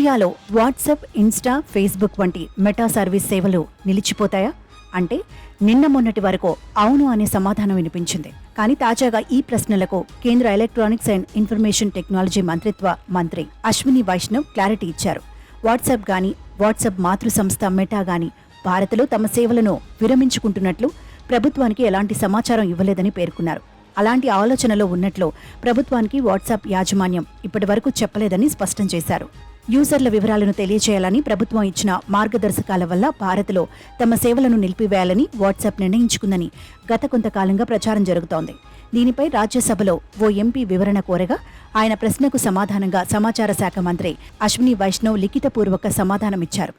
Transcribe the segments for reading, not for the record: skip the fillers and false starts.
ఇండియాలో WhatsApp, Insta, Facebook వంటి meta service సేవలు నిలిచిపోతాయా అంటే నిన్న మొన్నటి వరకు అవును అనే సమాధానం వినిపించింది. కానీ తాజాగా ఈ ప్రశ్నలకు కేంద్ర ఎలక్ట్రానిక్స్ అండ్ ఇన్ఫర్మేషన్ టెక్నాలజీ మంత్రిత్వ మంత్రి అశ్విని వైష్ణవ్ క్లారిటీ ఇచ్చారు. వాట్సాప్ గాని, వాట్సాప్ మాతృ సంస్థ మెటా గాని భారత్లో తమ సేవలను విరమించుకుంటున్నట్లు ప్రభుత్వానికి ఎలాంటి సమాచారం ఇవ్వలేదని పేర్కొన్నారు. అలాంటి ఆలోచనలో ఉన్నట్లు ప్రభుత్వానికి వాట్సాప్ యాజమాన్యం ఇప్పటివరకు చెప్పలేదని స్పష్టం చేశారు. యూజర్ల వివరాలను తెలియజేయాలని ప్రభుత్వం ఇచ్చిన మార్గదర్శకాల వల్ల భారత్లో తమ సేవలను నిలిపివేయాలని వాట్సాప్ నిర్ణయించుకుందని గత కొంతకాలంగా ప్రచారం జరుగుతోంది. దీనిపై రాజ్యసభలో ఓ ఎంపీ వివరణ కోరగా ఆయన ప్రశ్నకు సమాధానంగా సమాచార శాఖ మంత్రి అశ్విని వైష్ణవ్ లిఖితపూర్వక సమాధానమిచ్చారు.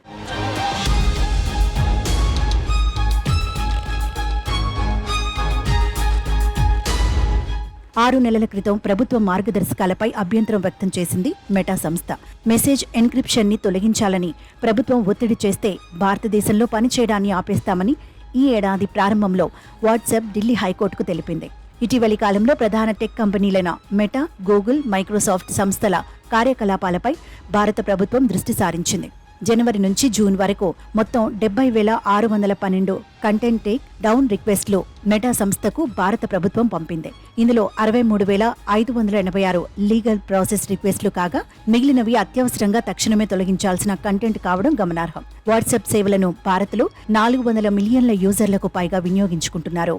6 నెలల క్రితం ప్రభుత్వ మార్గదర్శకాలపై అభ్యంతరం వ్యక్తం చేసింది మెటా సంస్థ. మెసేజ్ ఎన్క్రిప్షన్ ని తొలగించాలని ప్రభుత్వం ఒత్తిడి చేస్తే భారతదేశంలో పనిచేయడాన్ని ఆపేస్తామని ఈ ఏడాది ప్రారంభంలో వాట్సాప్ ఢిల్లీ హైకోర్టుకు తెలిపింది. ఇటీవలి కాలంలో ప్రధాన టెక్ కంపెనీలైన మెటా, గూగుల్, మైక్రోసాఫ్ట్ సంస్థల కార్యకలాపాలపై భారత ప్రభుత్వం దృష్టి సారించింది. జనవరి నుంచి జూన్ వరకు మొత్తం 70,612 కంటెంట్ టేక్ డౌన్ రిక్వెస్ట్లు మెటా సంస్థకు భారత ప్రభుత్వం పంపింది. ఇందులో 63,586 లీగల్ ప్రాసెస్ రిక్వెస్ట్లు కాగా మిగిలినవి అత్యవసరంగా తక్షణమే తొలగించాల్సిన కంటెంట్ కావడం గమనార్హం. వాట్సాప్ సేవలను భారత్లో 400 మిలియన్ల యూజర్లకు పైగా వినియోగించుకుంటున్నారు.